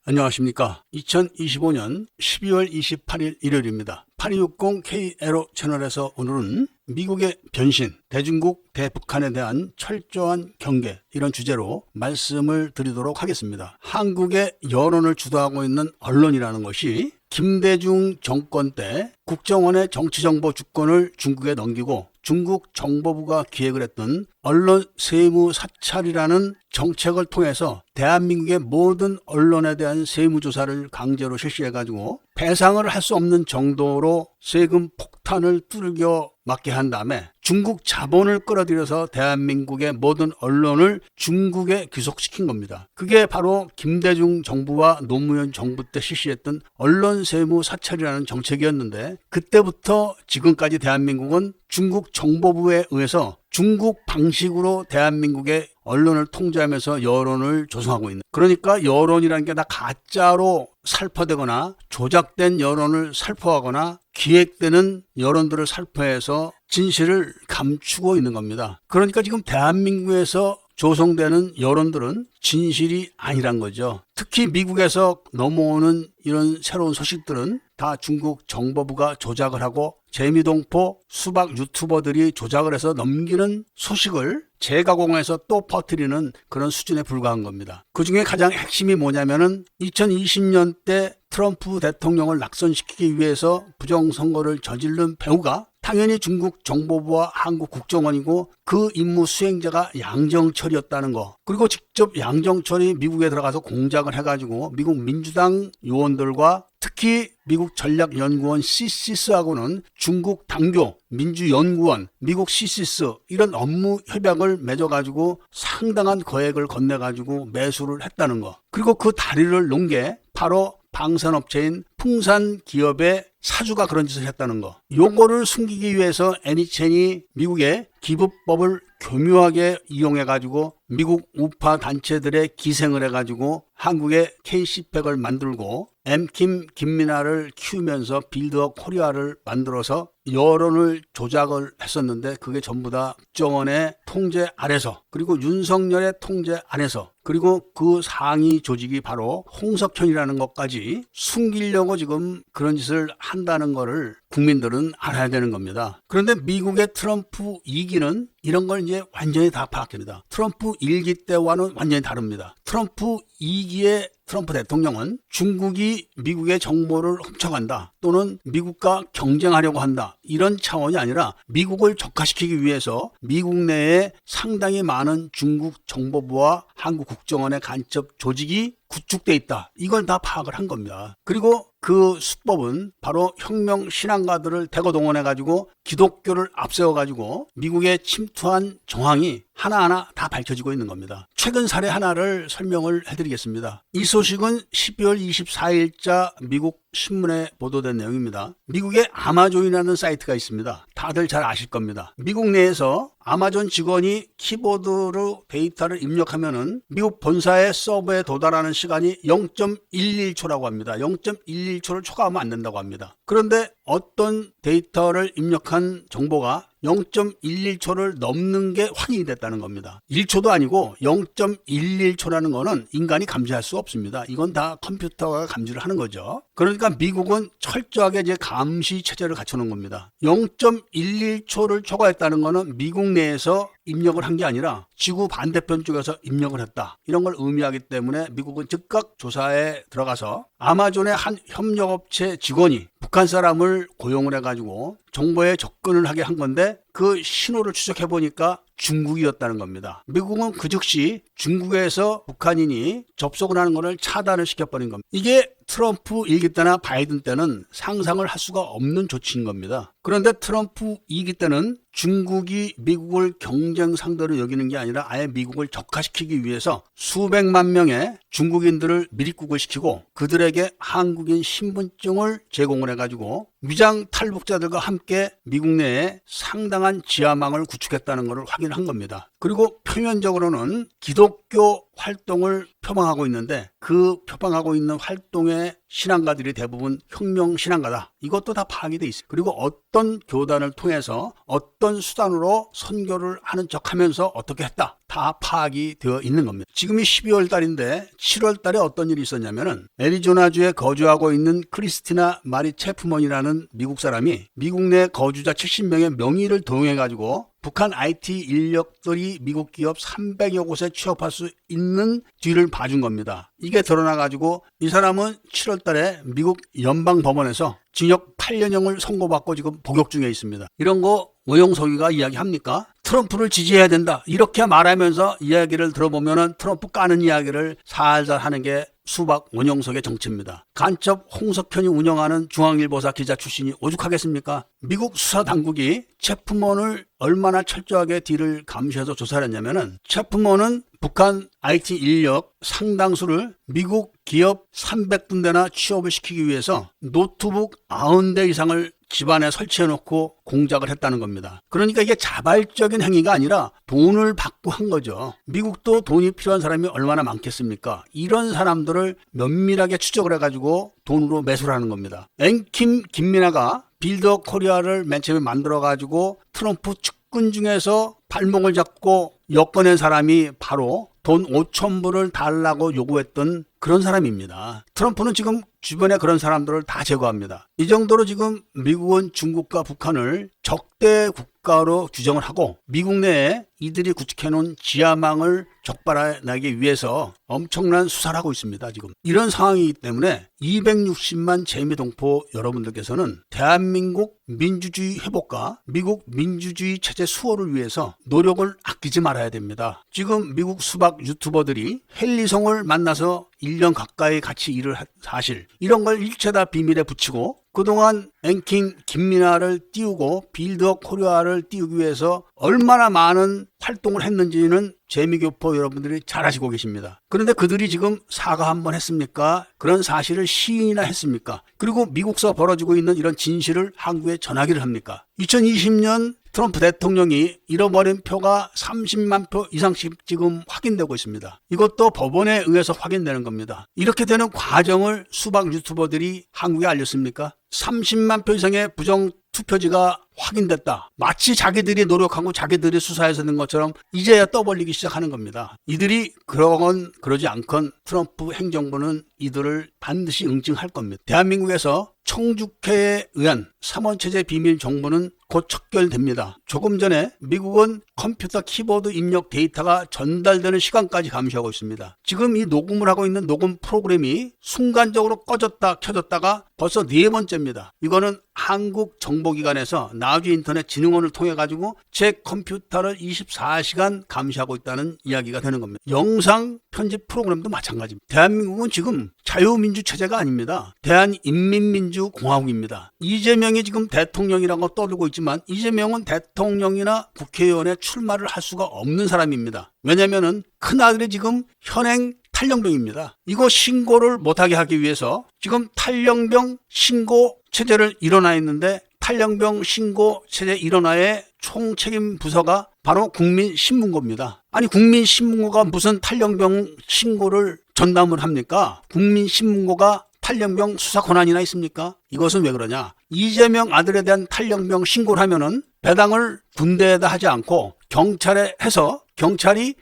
안녕하십니까. 2025년 12월 28일 일요일입니다. 8260K-에로 채널에서 오늘은 미국의 변신, 대중국, 대북한에 대한 철저한 경계, 이런 주제로 말씀을 드리도록 하겠습니다. 한국의 여론을 주도하고 있는 언론이라는 것이 김대중 정권 때 국정원의 정치정보 주권을 중국에 넘기고 중국 정보부가 기획을 했던 언론 세무 사찰이라는 정책을 통해서 대한민국의 모든 언론에 대한 세무조사를 강제로 실시해가지고 배상을 할 수 없는 정도로 세금 폭탄을 두들겨 맞게 한 다음에 중국 자본을 끌어들여서 대한민국의 모든 언론을 중국에 귀속시킨 겁니다. 그게 바로 김대중 정부와 노무현 정부 때 실시했던 언론 세무 사찰이라는 정책이었는데, 그때부터 지금까지 대한민국은 중국 정보부에 의해서 중국 방식으로 대한민국의 언론을 통제하면서 여론을 조성하고 있는, 그러니까 여론이라는 게 다 가짜로 살포되거나 조작된 여론을 살포하거나 기획되는 여론들을 살포해서 진실을 감추고 있는 겁니다. 그러니까 지금 대한민국에서 조성되는 여론들은 진실이 아니란 거죠. 특히 미국에서 넘어오는 이런 새로운 소식들은 다 중국 정보부가 조작을 하고 재미동포 수박 유튜버들이 조작을 해서 넘기는 소식을 재가공해서 또 퍼뜨리는 그런 수준에 불과한 겁니다. 그중에 가장 핵심이 뭐냐면은 2020년 때 트럼프 대통령을 낙선시키기 위해서 부정선거를 저지른 배우가 당연히 중국 정보부와 한국 국정원이고 그 임무 수행자가 양정철이었다는 거, 그리고 직접 양정철이 미국에 들어가서 공작을 해가지고 미국 민주당 요원들과 특히 미국 전략연구원 CSIS하고는 중국 당교, 민주연구원, 미국 CSIS 이런 업무 협약을 맺어가지고 상당한 거액을 건네가지고 매수를 했다는 거, 그리고 그 다리를 놓은 게 바로 방산업체인 풍산기업의 사주가 그런 짓을 했다는 거. 요거를 숨기기 위해서 애니첸이 미국의 기부법을 교묘하게 이용해가지고 미국 우파 단체들의 기생을 해가지고 한국의 KC팩을 만들고 엠킴 김민아를 키우면서 빌드업 코리아를 만들어서 여론을 조작을 했었는데, 그게 전부 다 국정원의 통제 아래서, 그리고 윤석열의 통제 안에서, 그리고 그 상위 조직이 바로 홍석현이라는 것까지 숨기려고 지금 그런 짓을 한다는 거를 국민들은 알아야 되는 겁니다. 그런데 미국의 트럼프 2기는 이런 걸 이제 완전히 다 파악합니다. 트럼프 1기 때와는 완전히 다릅니다. 트럼프 2기의 트럼프 대통령은 중국이 미국의 정보를 훔쳐간다, 또는 미국과 경쟁하려고 한다, 이런 차원이 아니라 미국을 적화시키기 위해서 미국 내에 상당히 많은 중국 정보부와 한국 국정원의 간첩 조직이 구축돼 있다, 이걸 다 파악을 한 겁니다. 그리고 그 수법은 바로 혁명 신앙가들을 대거 동원해가지고 기독교를 앞세워가지고 미국에 침투한 정황이 하나하나 다 밝혀지고 있는 겁니다. 최근 사례 하나를 설명을 해드리겠습니다. 이 소식은 12월 24일자 미국 신문에 보도된 내용입니다. 미국에 아마존이라는 사이트가 있습니다. 다들 잘 아실 겁니다. 미국 내에서 아마존 직원이 키보드로 데이터를 입력하면은 미국 본사의 서버에 도달하는 시간이 0.11초라고 합니다. 0.11초를 초과하면 안 된다고 합니다. 그런데 어떤 데이터를 입력한 정보가 0.11초를 넘는 게 확인이 됐다는 겁니다. 1초도 아니고 0.11초라는 거는 인간이 감지할 수 없습니다. 이건 다 컴퓨터가 감지를 하는 거죠. 그러니까 미국은 철저하게 이제 감시 체제를 갖춰놓은 겁니다. 0.11초를 초과했다는 거는 미국 내에서 입력을 한 게 아니라 지구 반대편 쪽에서 입력을 했다, 이런 걸 의미하기 때문에 미국은 즉각 조사에 들어가서 아마존의 한 협력업체 직원이 북한 사람을 고용을 해가지고 정보에 접근을 하게 한 건데, 그 신호를 추적해 보니까 중국이었다는 겁니다. 미국은 그 즉시 중국에서 북한인이 접속을 하는 것을 차단을 시켜버린 겁니다. 이게 트럼프 1기 때나 바이든 때는 상상을 할 수가 없는 조치인 겁니다. 그런데 트럼프 2기 때는 중국이 미국을 경쟁 상대로 여기는 게 아니라 아예 미국을 적화시키기 위해서 수백만 명의 중국인들을 미립국을 시키고 그들에게 한국인 신분증을 제공을 해가지고 위장 탈북자들과 함께 미국 내에 상당한 지하망을 구축했다는 것을 확인한 겁니다. 그리고 표면적으로는 기독교 활동을 표방하고 있는데 그 표방하고 있는 활동의 신앙가들이 대부분 혁명 신앙가다. 이것도 다 파악이 돼 있어요. 그리고 어떤 교단을 통해서 어떤 수단으로 선교를 하는 척하면서 어떻게 했다. 다 파악이 되어 있는 겁니다. 지금이 12월 달인데 7월 달에 어떤 일이 있었냐면은 애리조나주에 거주하고 있는 크리스티나 마리 체프먼이라는 미국 사람이 미국 내 거주자 70명의 명의를 동용해가지고 북한 IT 인력들이 미국 기업 300여 곳에 취업할 수 있는 뒤를 봐준 겁니다. 이게 드러나가지고 이 사람은 7월 달에 미국 연방법원에서 징역 8년형을 선고받고 지금 복역 중에 있습니다. 이런 거 오용석이가 이야기합니까? 트럼프를 지지해야 된다. 이렇게 말하면서 이야기를 들어보면은 트럼프 까는 이야기를 살살 하는 게 수박 원영석의 정치입니다. 간첩 홍석현이 운영하는 중앙일보사 기자 출신이 오죽하겠습니까? 미국 수사당국이 체프먼을 얼마나 철저하게 뒤를 감시해서 조사를 했냐면은 체프먼은 북한 IT 인력 상당수를 미국 기업 300군데나 취업을 시키기 위해서 노트북 90대 이상을 집안에 설치해놓고 공작을 했다는 겁니다. 그러니까 이게 자발적인 행위가 아니라 돈을 받고 한 거죠. 미국도 돈이 필요한 사람이 얼마나 많겠습니까? 이런 사람들을 면밀하게 추적을 해가지고 돈으로 매수를 하는 겁니다. 앵킴 김민아가 빌더 코리아를 맨 처음에 만들어가지고 트럼프 측근 중에서 발목을 잡고 엮어낸 사람이 바로 돈 5,000불을 달라고 요구했던 그런 사람입니다. 트럼프는 지금 주변에 그런 사람들을 다 제거합니다. 이 정도로 지금 미국은 중국과 북한을 적대 국가로 규정을 하고 미국 내에 이들이 구축해놓은 지하망을 적발하기 위해서 엄청난 수사를 하고 있습니다. 지금 이런 상황이기 때문에 260만 재미동포 여러분들께서는 대한민국 민주주의 회복과 미국 민주주의 체제 수호를 위해서 노력을 아끼지 말아야 됩니다. 지금 미국 수박 유튜버들이 헨리송을 만나서 1년 가까이 같이 일을 한 사실 이런 걸 일체 다 비밀에 붙이고 그동안 앵킹 김민아를 띄우고 빌더 코리아를 띄우기 위해서 얼마나 많은 활동을 했는지는 재미교포 여러분들이 잘 아시고 계십니다. 그런데 그들이 지금 사과 한번 했습니까? 그런 사실을 시인이나 했습니까? 그리고 미국서 벌어지고 있는 이런 진실을 한국에 전하기를 합니까? 2020년 트럼프 대통령이 잃어버린 표가 30만 표 이상씩 지금 확인되고 있습니다. 이것도 법원에 의해서 확인되는 겁니다. 이렇게 되는 과정을 수박 유튜버들이 한국에 알렸습니까? 30만 표 이상의 부정 투표지가 확인됐다. 마치 자기들이 노력하고 자기들이 수사해서 낸 것처럼 이제야 떠벌리기 시작하는 겁니다. 이들이 그러건 그러지 않건 트럼프 행정부는 이들을 반드시 응징할 겁니다. 대한민국에서 청주회에 의한 3원체제 비밀 정보는 곧 척결됩니다. 조금 전에 미국은 컴퓨터 키보드 입력 데이터가 전달되는 시간까지 감시하고 있습니다. 지금 이 녹음을 하고 있는 녹음 프로그램이 순간적으로 꺼졌다 켜졌다가 벌써 4번째입니다. 이거는 한국정보기관에서 나주인터넷진흥원을 통해 가지고 제 컴퓨터를 24시간 감시하고 있다는 이야기가 되는 겁니다. 영상 편집 프로그램도 마찬가지입니다. 대한민국은 지금 자유민주 체제가 아닙니다. 대한인민민주공화국입니다. 이재명이 지금 대통령이라고 떠들고 있지만 이재명은 대통령이나 국회의원에 출마를 할 수가 없는 사람입니다. 왜냐하면 큰아들이 지금 현행 탈영병입니다. 이거 신고를 못하게 하기 위해서 지금 탈영병 신고 체제를 일어나 있는데 탈영병 신고 체제 일어나의 총책임 부서가 바로 국민신문고입니다. 아니 국민신문고가 무슨 탈영병 신고를 전담을 합니까? 국민신문고가 탈영병 수사 권한이나 있습니까? 이것은 왜 그러냐? 이재명 아들에 대한 탈영병 신고를 하면은 배당을 군대에다 하지 않고 경찰에 해서 경찰이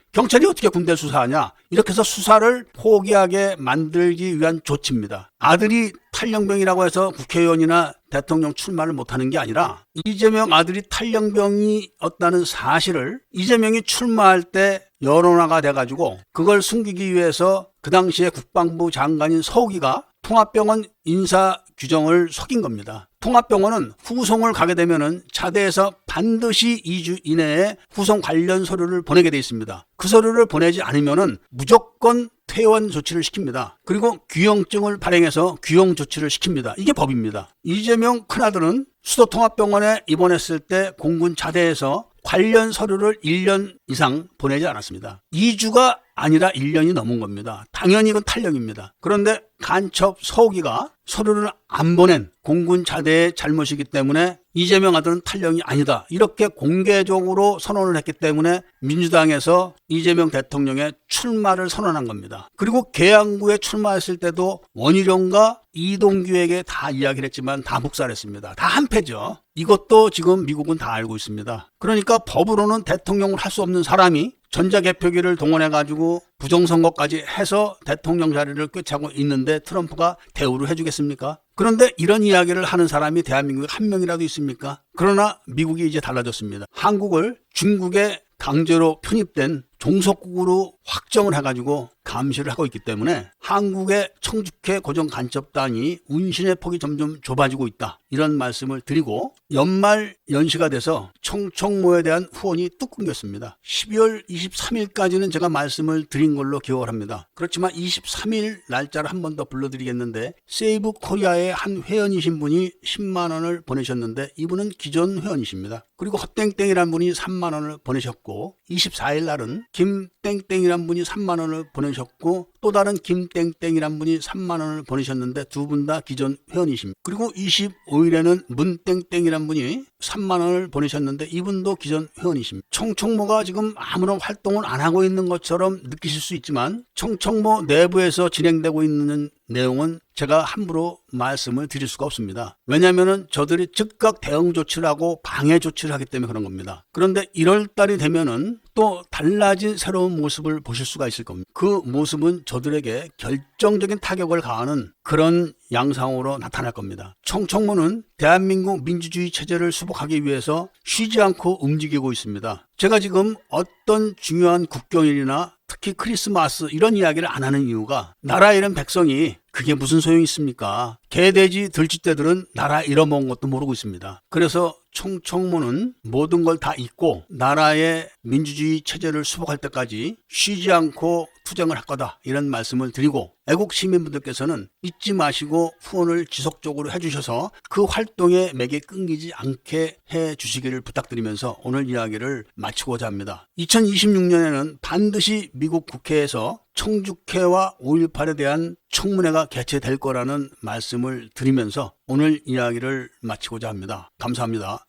어떻게 군대 수사하냐? 이렇게 해서 수사를 포기하게 만들기 위한 조치입니다. 아들이 탈영병이라고 해서 국회의원이나 대통령 출마를 못하는 게 아니라 이재명 아들이 탈영병이었다는 사실을 이재명이 출마할 때 여론화가 돼가지고 그걸 숨기기 위해서 그 당시에 국방부 장관인 서욱이가 통합병원 인사 규정을 속인 겁니다. 통합병원은 후송을 가게 되면은 차대에서 반드시 2주 이내에 후송 관련 서류를 보내게 돼 있습니다. 그 서류를 보내지 않으면은 무조건 퇴원 조치를 시킵니다. 그리고 규영증을 발행해서 규영 조치를 시킵니다. 이게 법입니다. 이재명 큰아들은 수도통합병원에 입원했을 때 공군 차대에서 관련 서류를 1년 이상 보내지 않았습니다. 2주가 아니라 1년이 넘은 겁니다. 당연히 이건 탄력입니다. 그런데 간첩 서욱이가 서류를 안 보낸 공군 자대의 잘못이기 때문에 이재명 아들은 탄력이 아니다. 이렇게 공개적으로 선언을 했기 때문에 민주당에서 이재명 대통령의 출마를 선언한 겁니다. 그리고 계양구에 출마했을 때도 원희룡과 이동규에게 다 이야기를 했지만 다 묵살했습니다. 다 한패죠. 이것도 지금 미국은 다 알고 있습니다. 그러니까 법으로는 대통령을 할 수 없는 사람이 전자개표기를 동원해가지고 부정선거까지 해서 대통령 자리를 꿰차고 있는데 트럼프가 대우를 해주겠습니까? 그런데 이런 이야기를 하는 사람이 대한민국에 한 명이라도 있습니까? 그러나 미국이 이제 달라졌습니다. 한국을 중국에 강제로 편입된 종속국으로 확정을 해가지고 감시를 하고 있기 때문에 한국의 청주케 고정간첩단이 운신의 폭이 점점 좁아지고 있다. 이런 말씀을 드리고 연말 연시가 돼서 청청모에 대한 후원이 뚝 끊겼습니다. 12월 23일까지는 제가 말씀을 드린 걸로 기억을 합니다. 그렇지만 23일 날짜를 한 번 더 불러드리겠는데 세이브 코리아의 한 회원이신 분이 10만 원을 보내셨는데 이분은 기존 회원이십니다. 그리고 헛땡땡이라는 분이 3만 원을 보내셨고 24일 날은 김땡땡이란 분이 3만 원을 보내셨고 또 다른 김땡땡이란 분이 3만 원을 보내셨는데 두 분 다 기존 회원이십니다. 그리고 25일에는 문땡땡이란 분이 3만 원을 보내셨는데 이분도 기존 회원이십니다. 청청모가 지금 아무런 활동을 안 하고 있는 것처럼 느끼실 수 있지만 청청모 내부에서 진행되고 있는 내용은 제가 함부로 말씀을 드릴 수가 없습니다. 왜냐하면 저들이 즉각 대응 조치를 하고 방해 조치를 하기 때문에 그런 겁니다. 그런데 1월 달이 되면은 또 달라진 새로운 모습을 보실 수가 있을 겁니다. 그 모습은 저들에게 결정적인 타격을 가하는 그런 양상으로 나타날 겁니다. 청청모는 대한민국 민주주의 체제를 수복하기 위해서 쉬지 않고 움직이고 있습니다. 제가 지금 어떤 중요한 국경일이나 특히 크리스마스 이런 이야기를 안 하는 이유가 나라 잃은 백성이 그게 무슨 소용이 있습니까? 개돼지 들쥐떼들은 나라 잃어먹은 것도 모르고 있습니다. 그래서 청청모는 모든 걸 다 잊고 나라의 민주주의 체제를 수복할 때까지 쉬지 않고 투쟁을 할 거다 이런 말씀을 드리고 애국 시민분들께서는 잊지 마시고 후원을 지속적으로 해주셔서 그 활동에 맥이 끊기지 않게 해주시기를 부탁드리면서 오늘 이야기를 마치고자 합니다. 2026년에는 반드시 미국 국회에서 청주케와 5.18에 대한 청문회가 개최될 거라는 말씀을 드리면서 오늘 이야기를 마치고자 합니다. 감사합니다.